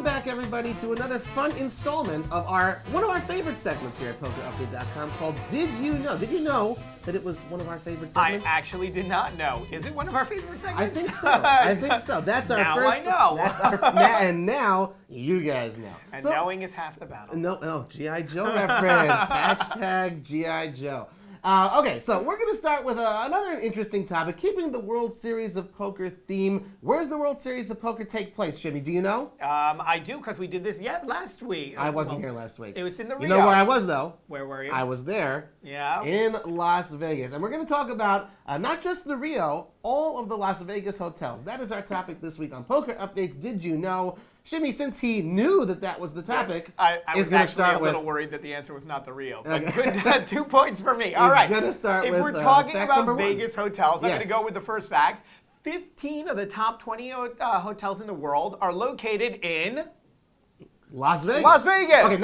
Welcome back, everybody, to another fun installment of one of our favorite segments here at PokerUpdate.com called Did You Know? Did you know that it was one of our favorite segments? I actually did not know. Is it one of our favorite segments? I think so. I think so. That's our now first. Now I know. That's and now you guys know. And knowing is half the battle. No, G.I. Joe reference. Hashtag G.I. Joe. Okay, so we're going to start with another interesting topic, keeping the World Series of Poker theme. Where's the World Series of Poker take place, Jimmy? Do you know? I do, because we did this last week. I wasn't here last week. It was in the Rio. You know where I was, though? Where were you? I was there. Yeah. In Las Vegas. And we're going to talk about not just the Rio, all of the Las Vegas hotels. That is our topic this week on Poker Updates. Did you know? Shimmy, since he knew that was the topic, I was going to actually start a little with, worried that the answer was not the Rio. But Okay. good, 2 points for me. All right. Going to start if with, we're talking fact about number Vegas hotels, I'm Yes. going to go with the first fact. 15 of the top 20 hotels in the world are located in Las Vegas. Las Vegas.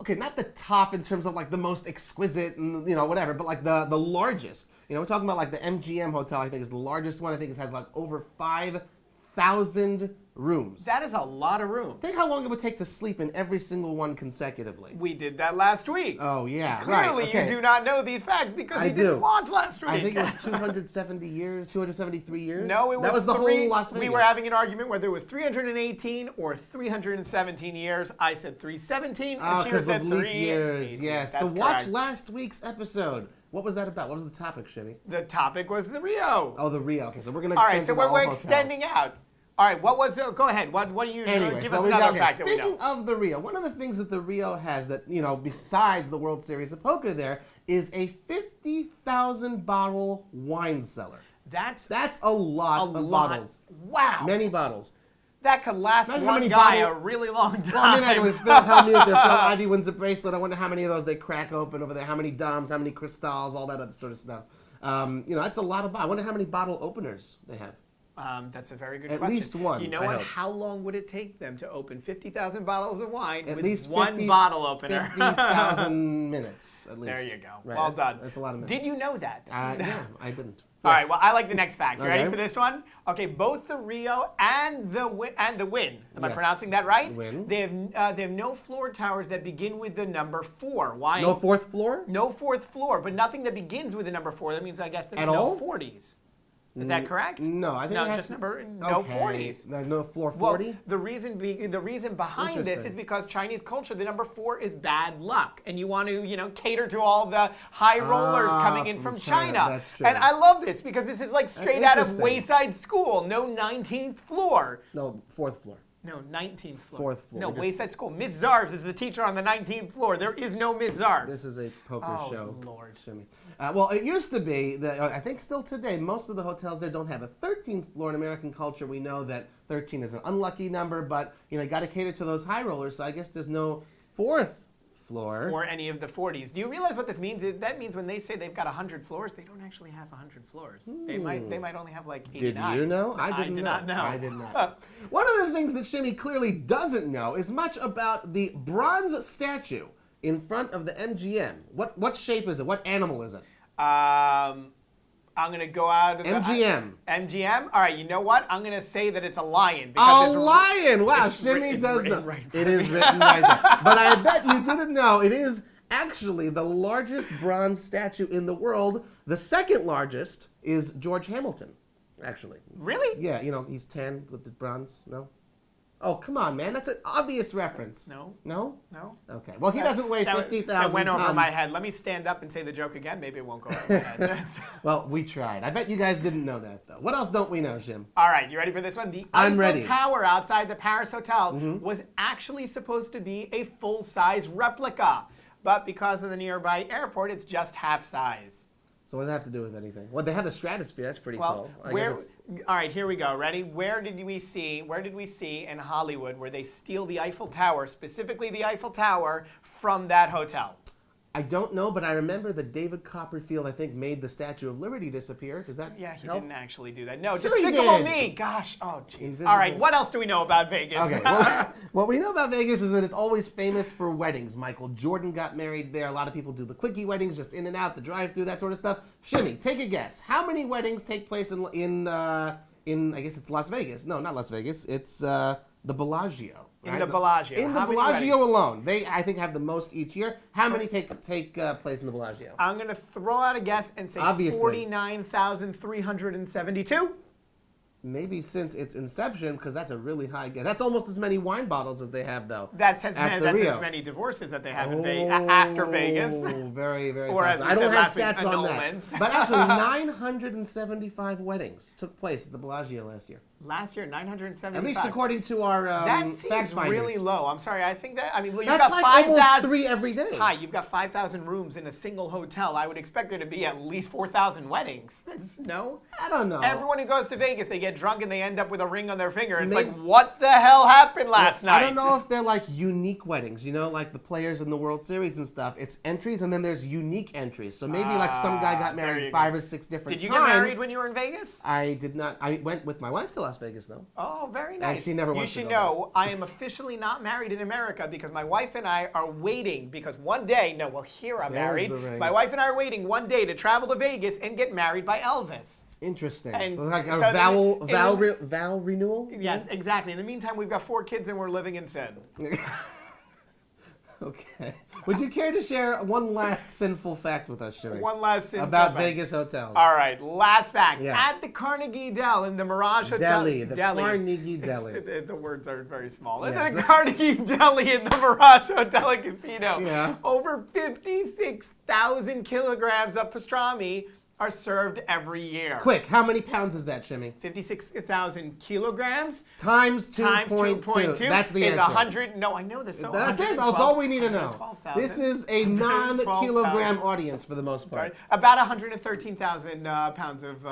Okay, not the top in terms of like the most exquisite and whatever, but like the largest. We're talking about like the MGM hotel. I think is the largest one. I think it has like over 5,000 rooms. That is a lot of room. Think how long it would take to sleep in every single one consecutively. We did that last week. Oh yeah, Clearly, right. Okay. you do not know these facts because you didn't watch last week. I think it was 270 years, 273 years. No, it was that was the whole Las Vegas. We were having an argument whether it was 318 or 317 years. I said 317, and she said 3 years. Yes. That's so watch correct. last week's episode. What was that about? What was the topic, Shimmy? The topic was the Rio. Oh, the Rio. Okay, so we're gonna All extend right, so to we're all extending out. All right, what was it? Go ahead. What do you Anyway, give so us we another got fact that we know. Speaking of the Rio, one of the things that the Rio has that, besides the World Series of Poker there, is a 50,000 bottle wine cellar. That's a lot of bottles. Wow. Many bottles. That could last Imagine how one many guy bottle- a really long time. Well, I mean, I would feel how many if Phil Ivey wins a bracelet. I wonder how many of those they crack open over there. How many Doms, how many Crystals, all that other sort of stuff. That's a lot of. I wonder how many bottle openers they have. That's a very good At question. least one, You know I what? hope. How long would it take them to open 50,000 bottles of wine At with least one bottle opener? 50,000 minutes, at least. There you go. Right. Well done. That's a lot of minutes. Did you know that? Yeah, I didn't. All Yes. right. Well, I like the next fact. You ready Okay. for this one? Okay. Both the Rio and the Win. Am I Yes. pronouncing that right? Win. They have no floor towers that begin with the number 4. Why? No fourth floor? No fourth floor, but nothing that begins with the number 4. That means I guess there's At no all? 40s. Is that correct? No, I think no, it has just to- number no Okay. 40s. No floor Well, 40? the reason behind this Interesting. is because Chinese culture, the number 4 is bad luck, and you want to cater to all the high rollers coming in from China. That's true. And I love this because this is like straight out of interesting. Wayside School. No 19th floor. No, fourth floor. No 19th floor. Fourth floor. No, Just- Wayside School. Miss Zarbs is the teacher on the 19th floor. There is no Miss Zarbs. This is a poker Oh, show. Lord. Shimmy. Well, it used to be that, I think still today, most of the hotels there don't have a 13th floor. In American culture, we know that 13 is an unlucky number, but, you got to cater to those high rollers, so I guess there's no fourth floor. Or any of the 40s. Do you realize what this means? That means when they say they've got 100 floors, they don't actually have 100 floors. They might only have like 89. Did you know? I did not know. I did not. One of the things that Shimmy clearly doesn't know is much about the bronze statue in front of the MGM. What shape is it? What animal is it? I'm going to go out of the... MGM. MGM? All right, you know what? I'm going to say that it's a lion. A lion! Wow, it's Shimmy it's does written know. right It is written right there. But I bet you didn't know it is actually the largest bronze statue in the world. The second largest is George Hamilton, actually. Really? Yeah, he's tan with the bronze. No? Oh, come on, man. That's an obvious reference. No. No? No? Okay. Well, he doesn't weigh 50,000 That went over tons. my head. Let me stand up and say the joke again. Maybe it won't go over my head. Well, we tried. I bet you guys didn't know that, though. What else don't we know, Jim? All right, you ready for this one? The I'm Eiffel ready. Tower outside the Paris Hotel was actually supposed to be a full-size replica. But because of the nearby airport, it's just half size. So what does that have to do with anything? Well, they have the stratosphere. That's pretty Well, tall. I guess all right, here we go. Ready? Where did we see in Hollywood where they steal the Eiffel Tower, specifically the Eiffel Tower, from that hotel? I don't know, but I remember that David Copperfield, I think, made the Statue of Liberty disappear. Does that Yeah, he help? didn't actually do that. No, Sure he Despicable did. Me. Gosh, oh, jeez. Invisible. All right, what else do we know about Vegas? Okay, well, what we know about Vegas is that it's always famous for weddings. Michael Jordan got married there. A lot of people do the quickie weddings, just in and out, the drive-through, that sort of stuff. Shimmy, take a guess. How many weddings take place in I guess it's Las Vegas? No, not Las Vegas. It's the Bellagio. In the Bellagio. In the How many Bellagio weddings? alone. They, I think, have the most each year. How many take place in the Bellagio? I'm going to throw out a guess and say Obviously. 49,372. Maybe since its inception, because that's a really high guess. That's almost as many wine bottles as they have, though. That's as Rio. many divorces that they have in after Vegas. Very, very Or as possible. we I don't said have last week, stats on that. annulments. But actually, 975 weddings took place at the Bellagio last year. Last year, 975. At least according to our that fact seems finders. really low. I'm sorry. I think that, you've That's got like 5,000. almost 3 every day. Hi, you've got 5,000 rooms in a single hotel. I would expect there to be at least 4,000 weddings. No? I don't know. Everyone who goes to Vegas, they get drunk and they end up with a ring on their finger. It's Maybe- like, what the hell happened last night? I don't know if they're like unique weddings, like the players in the World Series and stuff. It's entries and then there's unique entries. So maybe like some guy got there you married go. 5 or 6 different Did you times. get married when you were in Vegas? I did not. I went with my wife to Las Vegas though. Oh, very nice. And she never You wants to should go know, I am officially not married in America because my wife and I are waiting because one day, here I'm There's married. the ring. My wife and I are waiting one day to travel to Vegas and get married by Elvis. Interesting. And So it's like a so then vow renewal? Yes, exactly. In the meantime, we've got 4 kids and we're living in sin. Okay. Would you care to share one last sinful fact with us, Shimmy? One last thing About Vegas hotels. All right, last fact. Yeah. At the Carnegie Dell in the Mirage Hotel. Deli, the Carnegie Deli. The words are very small. Yes. The Carnegie Deli in the Mirage Hotel and Casino. Yeah. Over 56,000 kilograms of pastrami are served every year. Quick, how many pounds is that, Shimmy? 56,000 kilograms Times times 2.2. 2.2 That's the is answer. 100. No, I know this. So That's it. 112 That's all we need to know. 112,000. This is a non-kilogram audience for the most part. Right? About 113,000 pounds of.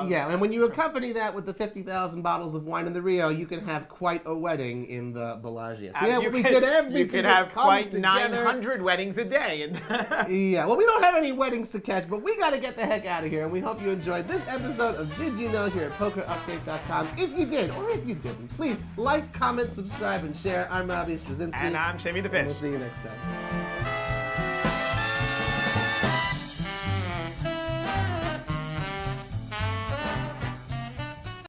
Yeah, and when you accompany that with the 50,000 bottles of wine in the Rio, you can have quite a wedding in the Bellagio. So yeah, we did everything. You could just have comes quite together. 900 weddings a day. Yeah, well, we don't have any weddings to catch, but we got to get the heck out of here, and we hope you enjoyed this episode of Did You Know here at PokerUpdate.com. If you did, or if you didn't, please like, comment, subscribe, and share. I'm Robbie Straczynski. And I'm Shimmy the And we'll Fish. see you next time.